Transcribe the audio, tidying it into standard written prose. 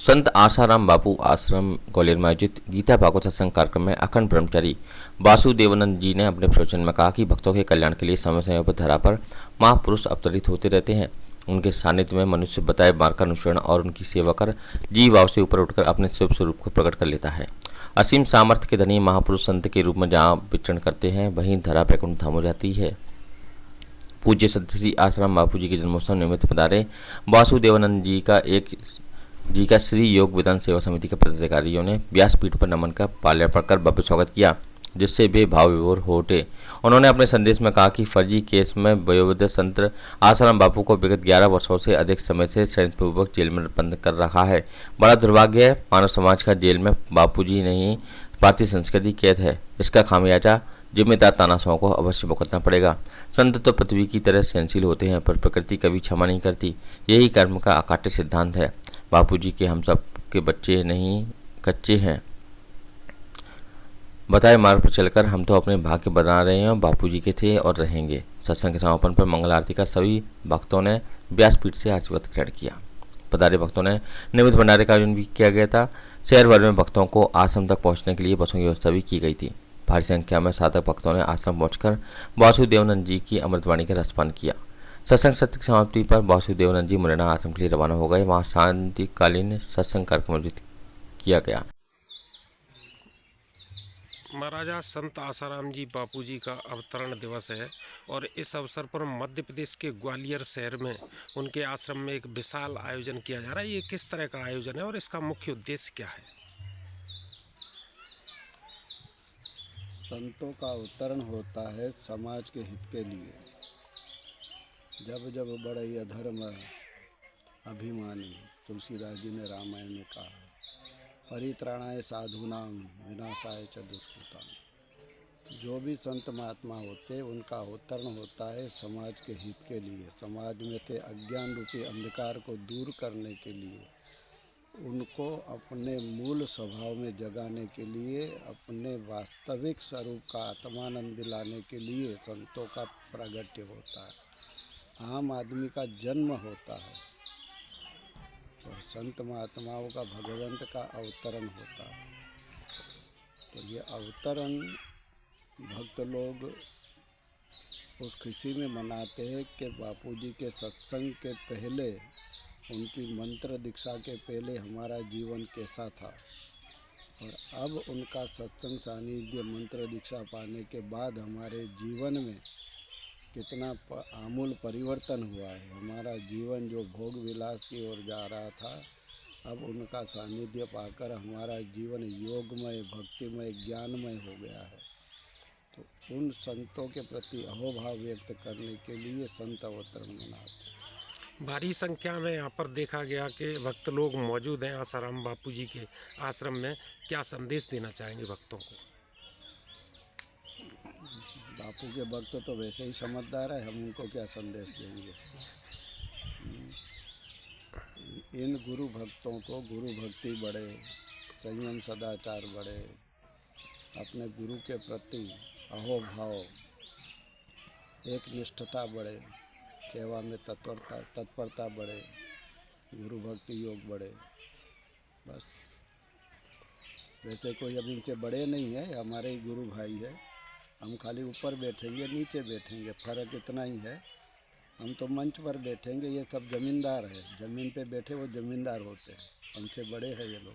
संत आसाराम बापू आश्रम ग्वालियर में आयोजित गीता भागवत सत्संग कार्यक्रम में अखंड ब्रह्मचारी वासुदेवानंद जी ने अपने प्रवचन में कहा कि भक्तों के कल्याण के लिए समय समय पर धरा पर महापुरुष अवतरित होते रहते हैं। उनके सानिध्य में मनुष्य बताए मार्ग का अनुसरण और उनकी सेवा कर जीव भाव से ऊपर उठकर अपने शुभ स्वरूप को प्रकट कर लेता है। असीम सामर्थ्य के धनी महापुरुष संत के रूप में जहाँ विचरण करते हैं वहीं धरा बैकुंठ धाम हो जाती है। पूज्य संत श्री आसाराम बापू जी के जन्मोत्सव निमित्त पधारे वासुदेवानंद जी का श्री योग विधान सेवा समिति के पदाधिकारियों ने व्यासपीठ पर नमन कर माल्यार्पण कर भव्य स्वागत किया, जिससे वे भाव विभोर हो उठे। उन्होंने अपने संदेश में कहा कि फर्जी केस में वयोवृद्ध संत आसाराम बापू को विगत 11 वर्षों से अधिक समय से षड्यंत्रपूर्वक जेल में बंद कर रखा है। बड़ा दुर्भाग्य है, मानव समाज का जेल में बापू जी नहीं भारतीय संस्कृति कैद है। इसका खामियाजा जिम्मेदार तानाशाहों को अवश्य भुगतना पड़ेगा। संत तो पृथ्वी की तरह सहनशील होते हैं, पर प्रकृति कभी क्षमा नहीं करती। यही कर्म का अकाट्य सिद्धांत है। बापू जी के हम सब के बच्चे नहीं कच्चे हैं। बताए मार्ग पर चलकर हम तो अपने भाग्य बना रहे हैं। बापू जी के थे और रहेंगे। सत्संग के समापन पर मंगल आरती का सभी भक्तों ने व्यासपीठ से आशीर्वाद ग्रहण किया। पधारे भक्तों ने नियमित भंडारे का आयोजन भी किया गया था। शहर भर में भक्तों को आश्रम तक पहुंचने के लिए बसों की व्यवस्था भी की गई थी। भारी संख्या में साधक भक्तों ने आश्रम पहुंचकर वासुदेवानंद जी की अमृतवाणी का रसपान किया। सत्संग सत्र की समाप्ति पर वासुदेवानंद जी मुरैना आश्रम के लिए रवाना हो गए। वहां शांतिकालीन सत्संग कार्यक्रम आयोजित किया गया। महाराजा संत आसाराम जी बापू जी का अवतरण दिवस है और इस अवसर पर मध्य प्रदेश के ग्वालियर शहर में उनके आश्रम में एक विशाल आयोजन किया जा रहा है। ये किस तरह का आयोजन है और इसका मुख्य उद्देश्य क्या है? संतों का अवतरण होता है समाज के हित के लिए। जब जब बड़े अधर्म अभिमानी, तुलसीदास जी ने रामायण में कहा, परित्राणाय साधूनाम विनाशाय च दुष्कृताम। जो भी संत महात्मा होते उनका अवतरण होता है समाज के हित के लिए, समाज में से अज्ञान रूपी अंधकार को दूर करने के लिए, उनको अपने मूल स्वभाव में जगाने के लिए, अपने वास्तविक स्वरूप का आत्मानंद दिलाने के लिए संतों का प्रागट्य होता है। आम आदमी का जन्म होता है और संत महात्माओं का भगवंत का अवतरण होता है। तो ये अवतरण भक्त लोग उस खुशी में मनाते हैं कि बापूजी के सत्संग के पहले, उनकी मंत्र दीक्षा के पहले हमारा जीवन कैसा था और अब उनका सत्संग सानिध्य मंत्र दीक्षा पाने के बाद हमारे जीवन में कितना आमूल परिवर्तन हुआ है। हमारा जीवन जो भोग विलास की ओर जा रहा था, अब उनका सानिध्य पाकर हमारा जीवन योगमय, भक्तिमय, ज्ञानमय हो गया है। तो उन संतों के प्रति अहोभाव व्यक्त करने के लिए संत अवतरण मनाते हैं। भारी संख्या में यहाँ पर देखा गया कि भक्त लोग मौजूद हैं आसाराम बापू जी के आश्रम में। क्या संदेश देना चाहेंगे भक्तों को? बापू के भक्त तो वैसे ही समझदार है, हम उनको क्या संदेश देंगे। इन गुरु भक्तों को गुरु भक्ति बढ़े, संयम सदाचार बढ़े, अपने गुरु के प्रति अहोभाव, एक निष्ठता बढ़े, सेवा में तत्परता बढ़े, गुरु भक्ति योग बढ़े। बस वैसे कोई अब इनसे बड़े नहीं है, हमारे ही गुरु भाई है। हम खाली ऊपर बैठेंगे, नीचे बैठेंगे, फ़र्क इतना ही है। हम तो मंच पर बैठेंगे, ये सब ज़मींदार है। ज़मीन पे बैठे वो ज़मींदार होते हैं, हमसे बड़े हैं ये लोग।